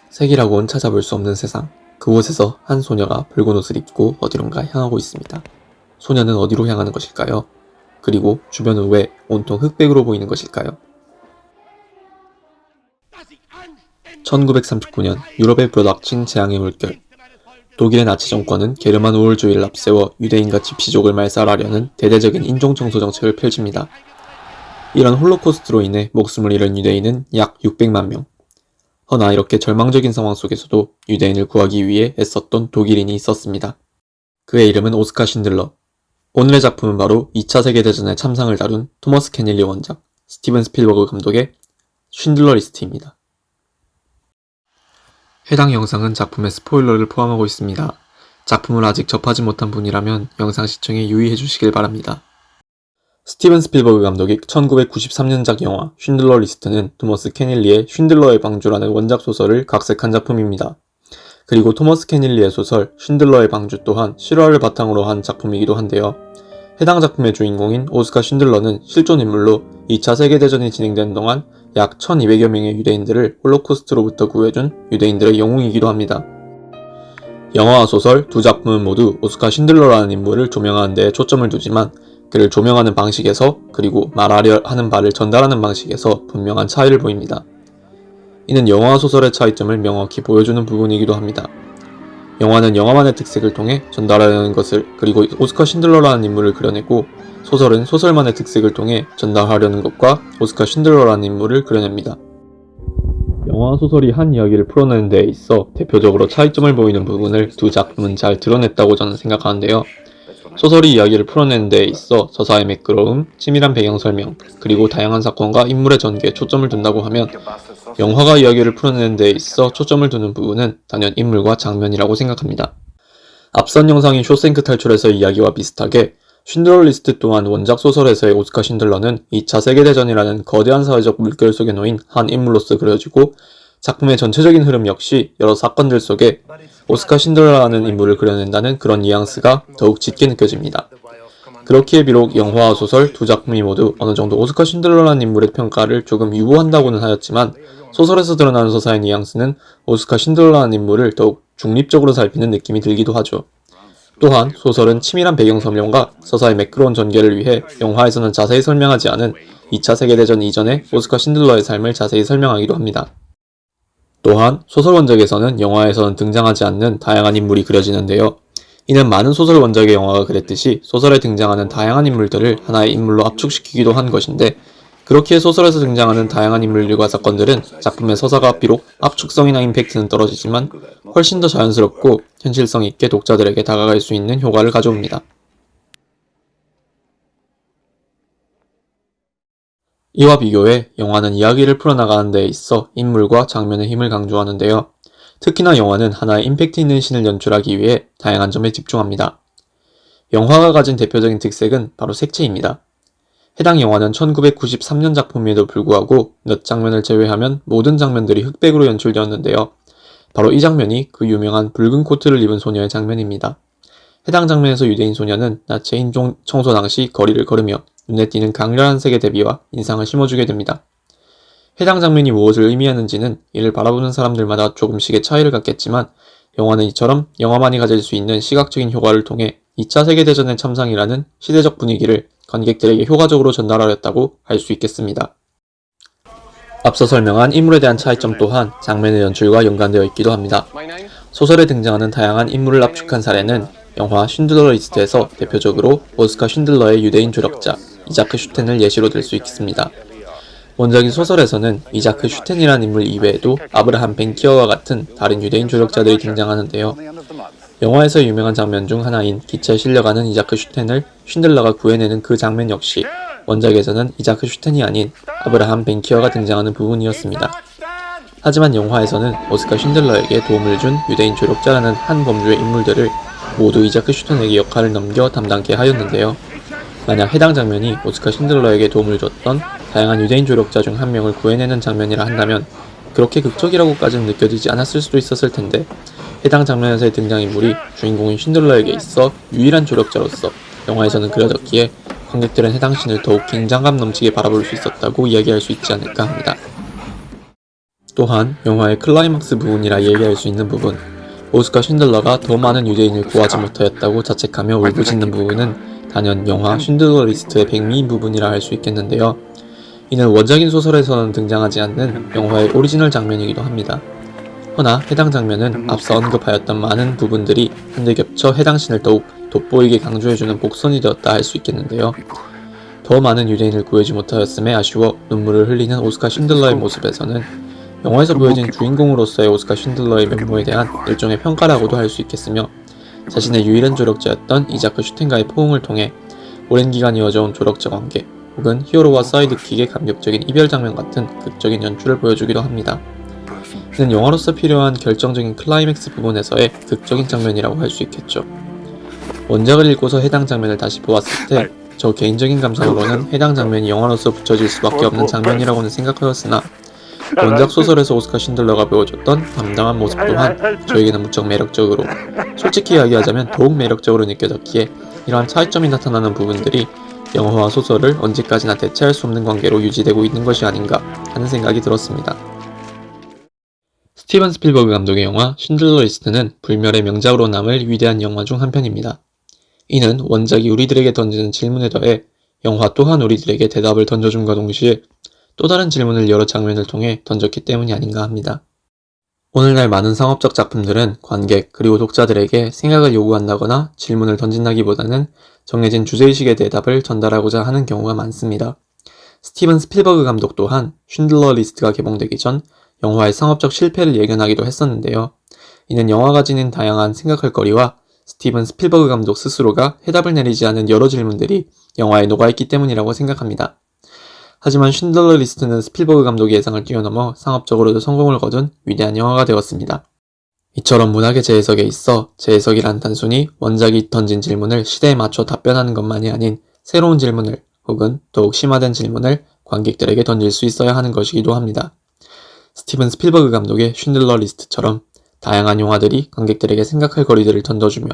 색이라고는 찾아볼 수 없는 세상. 그곳에서 한 소녀가 붉은 옷을 입고 어디론가 향하고 있습니다. 소녀는 어디로 향하는 것일까요? 그리고 주변은 왜 온통 흑백으로 보이는 것일까요? 1939년 유럽에 불어닥친 재앙의 물결. 독일의 나치 정권은 게르만 우월주의를 앞세워 유대인과 집시족을 말살하려는 대대적인 인종청소 정책을 펼칩니다. 이런 홀로코스트로 인해 목숨을 잃은 유대인은 약 600만 명. 허나 이렇게 절망적인 상황 속에서도 유대인을 구하기 위해 애썼던 독일인이 있었습니다. 그의 이름은 오스카 신들러. 오늘의 작품은 바로 2차 세계대전의 참상을 다룬 토머스 케닐리 원작, 스티븐 스필버그 감독의 쉰들러 리스트입니다. 해당 영상은 작품에 스포일러를 포함하고 있습니다. 작품을 아직 접하지 못한 분이라면 영상 시청에 유의해 주시길 바랍니다. 스티븐 스필버그 감독의 1993년작 영화 쉰들러 리스트는 토머스 케닐리의 쉰들러의 방주라는 원작 소설을 각색한 작품입니다. 그리고 토머스 케닐리의 소설 쉰들러의 방주 또한 실화를 바탕으로 한 작품이기도 한데요. 해당 작품의 주인공인 오스카 쉰들러는 실존 인물로 2차 세계대전이 진행되는 동안 약 1200여 명의 유대인들을 홀로코스트로부터 구해준 유대인들의 영웅이기도 합니다. 영화와 소설 두 작품은 모두 오스카 쉰들러라는 인물을 조명하는 데 초점을 두지만 그를 조명하는 방식에서 그리고 말하려 하는 바를 전달하는 방식에서 분명한 차이를 보입니다. 이는 영화와 소설의 차이점을 명확히 보여주는 부분이기도 합니다. 영화는 영화만의 특색을 통해 전달하려는 것을 그리고 오스카 쉰들러라는 인물을 그려내고 소설은 소설만의 특색을 통해 전달하려는 것과 오스카 쉰들러라는 인물을 그려냅니다. 영화와 소설이 한 이야기를 풀어내는 데 있어 대표적으로 차이점을 보이는 부분을 두 작품은 잘 드러냈다고 저는 생각하는데요. 소설이 이야기를 풀어내는 데 있어 서사의 매끄러움, 치밀한 배경 설명, 그리고 다양한 사건과 인물의 전개에 초점을 둔다고 하면 영화가 이야기를 풀어내는 데 있어 초점을 두는 부분은 단연 인물과 장면이라고 생각합니다. 앞선 영상인 쇼생크 탈출에서의 이야기와 비슷하게 쉰들러 리스트 또한 원작 소설에서의 오스카 쉰들러는 2차 세계대전이라는 거대한 사회적 물결 속에 놓인 한 인물로서 그려지고 작품의 전체적인 흐름 역시 여러 사건들 속에 오스카 쉰들러라는 인물을 그려낸다는 그런 뉘앙스가 더욱 짙게 느껴집니다. 그렇기에 비록 영화와 소설 두 작품이 모두 어느 정도 오스카 쉰들러라는 인물의 평가를 조금 유보한다고는 하였지만 소설에서 드러나는 서사의 뉘앙스는 오스카 쉰들러라는 인물을 더욱 중립적으로 살피는 느낌이 들기도 하죠. 또한 소설은 치밀한 배경 설명과 서사의 매끄러운 전개를 위해 영화에서는 자세히 설명하지 않은 2차 세계대전 이전의 오스카 쉰들러의 삶을 자세히 설명하기도 합니다. 또한 소설 원작에서는 영화에서는 등장하지 않는 다양한 인물이 그려지는데요. 이는 많은 소설 원작의 영화가 그랬듯이 소설에 등장하는 다양한 인물들을 하나의 인물로 압축시키기도 한 것인데 그렇기에 소설에서 등장하는 다양한 인물들과 사건들은 작품의 서사가 비록 압축성이나 임팩트는 떨어지지만 훨씬 더 자연스럽고 현실성 있게 독자들에게 다가갈 수 있는 효과를 가져옵니다. 이와 비교해 영화는 이야기를 풀어나가는 데 있어 인물과 장면의 힘을 강조하는데요. 특히나 영화는 하나의 임팩트 있는 씬을 연출하기 위해 다양한 점에 집중합니다. 영화가 가진 대표적인 특색은 바로 색채입니다. 해당 영화는 1993년 작품임에도 불구하고 몇 장면을 제외하면 모든 장면들이 흑백으로 연출되었는데요. 바로 이 장면이 그 유명한 붉은 코트를 입은 소녀의 장면입니다. 해당 장면에서 유대인 소녀는 나치의 인종 청소 당시 거리를 걸으며 눈에 띄는 강렬한 색의 대비와 인상을 심어주게 됩니다. 해당 장면이 무엇을 의미하는지는 이를 바라보는 사람들마다 조금씩의 차이를 갖겠지만 영화는 이처럼 영화만이 가질 수 있는 시각적인 효과를 통해 2차 세계대전의 참상이라는 시대적 분위기를 관객들에게 효과적으로 전달하였다고 할 수 있겠습니다. 앞서 설명한 인물에 대한 차이점 또한 장면의 연출과 연관되어 있기도 합니다. 소설에 등장하는 다양한 인물을 압축한 사례는 영화 쉰들러 리스트에서 대표적으로 오스카 쉰들러의 유대인 조력자 이자크 슈텐을 예시로 들 수 있습니다. 원작인 소설에서는 이자크 슈텐이라는 인물 이외에도 아브라함 벤키어와 같은 다른 유대인 조력자들이 등장하는데요. 영화에서 유명한 장면 중 하나인 기차에 실려가는 이자크 슈텐을 쉰들러가 구해내는 그 장면 역시 원작에서는 이자크 슈텐이 아닌 아브라함 벤키어가 등장하는 부분이었습니다. 하지만 영화에서는 오스카 쉰들러에게 도움을 준 유대인 조력자라는 한 범주의 인물들을 모두 이자크 슈텐에게 역할을 넘겨 담당케 하였는데요. 만약 해당 장면이 오스카 쉰들러에게 도움을 줬던 다양한 유대인 조력자 중 한 명을 구해내는 장면이라 한다면 그렇게 극적이라고까지는 느껴지지 않았을 수도 있었을 텐데 해당 장면에서의 등장인물이 주인공인 쉰들러에게 있어 유일한 조력자로서 영화에서는 그려졌기에 관객들은 해당 씬을 더욱 긴장감 넘치게 바라볼 수 있었다고 이야기할 수 있지 않을까 합니다. 또한 영화의 클라이막스 부분이라 얘기할 수 있는 부분, 오스카 쉰들러가 더 많은 유대인을 구하지 못하였다고 자책하며 울부짖는 부분은 단연 영화 쉰들러 리스트의 백미인 부분이라 할 수 있겠는데요. 이는 원작인 소설에서는 등장하지 않는 영화의 오리지널 장면이기도 합니다. 허나 해당 장면은 앞서 언급하였던 많은 부분들이 한데 겹쳐 해당 씬을 더욱 돋보이게 강조해주는 복선이 되었다 할 수 있겠는데요. 더 많은 유대인을 구하지 못하였음에 아쉬워 눈물을 흘리는 오스카 쉰들러의 모습에서는 영화에서 보여진 주인공으로서의 오스카 쉰들러의 면모에 대한 일종의 평가라고도 할 수 있겠으며, 자신의 유일한 조력자였던 이자크 슈텐가의 포옹을 통해 오랜 기간 이어져온 조력자 관계 혹은 히어로와 사이드킥의 감격적인 이별 장면 같은 극적인 연출을 보여주기도 합니다. 이는 영화로서 필요한 결정적인 클라이맥스 부분에서의 극적인 장면이라고 할 수 있겠죠. 원작을 읽고서 해당 장면을 다시 보았을 때 저 개인적인 감상으로는 해당 장면이 영화로서 붙여질 수밖에 없는 장면이라고는 생각하였으나, 원작 소설에서 오스카 쉰들러가 보여줬던 담담한 모습 또한 저에게는 무척 매력적으로, 솔직히 이야기하자면 더욱 매력적으로 느껴졌기에 이러한 차이점이 나타나는 부분들이 영화와 소설을 언제까지나 대체할 수 없는 관계로 유지되고 있는 것이 아닌가 하는 생각이 들었습니다. 스티븐 스필버그 감독의 영화 쉰들러 리스트는 불멸의 명작으로 남을 위대한 영화 중 한 편입니다. 이는 원작이 우리들에게 던지는 질문에 더해 영화 또한 우리들에게 대답을 던져줌과 동시에 또 다른 질문을 여러 장면을 통해 던졌기 때문이 아닌가 합니다. 오늘날 많은 상업적 작품들은 관객 그리고 독자들에게 생각을 요구한다거나 질문을 던진다기보다는 정해진 주제의식의 대답을 전달하고자 하는 경우가 많습니다. 스티븐 스필버그 감독 또한 쉰들러 리스트가 개봉되기 전 영화의 상업적 실패를 예견하기도 했었는데요. 이는 영화가 지닌 다양한 생각할 거리와 스티븐 스필버그 감독 스스로가 해답을 내리지 않은 여러 질문들이 영화에 녹아있기 때문이라고 생각합니다. 하지만 쉰들러 리스트는 스필버그 감독의 예상을 뛰어넘어 상업적으로도 성공을 거둔 위대한 영화가 되었습니다. 이처럼 문학의 재해석에 있어 재해석이란 단순히 원작이 던진 질문을 시대에 맞춰 답변하는 것만이 아닌 새로운 질문을 혹은 더욱 심화된 질문을 관객들에게 던질 수 있어야 하는 것이기도 합니다. 스티븐 스필버그 감독의 쉰들러 리스트처럼 다양한 영화들이 관객들에게 생각할 거리들을 던져주며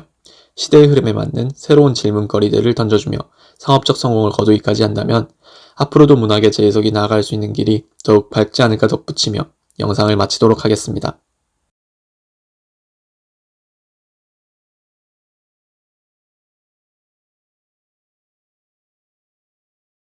시대의 흐름에 맞는 새로운 질문거리들을 던져주며 상업적 성공을 거두기까지 한다면 앞으로도 문학의 재해석이 나아갈 수 있는 길이 더욱 밝지 않을까 덧붙이며 영상을 마치도록 하겠습니다.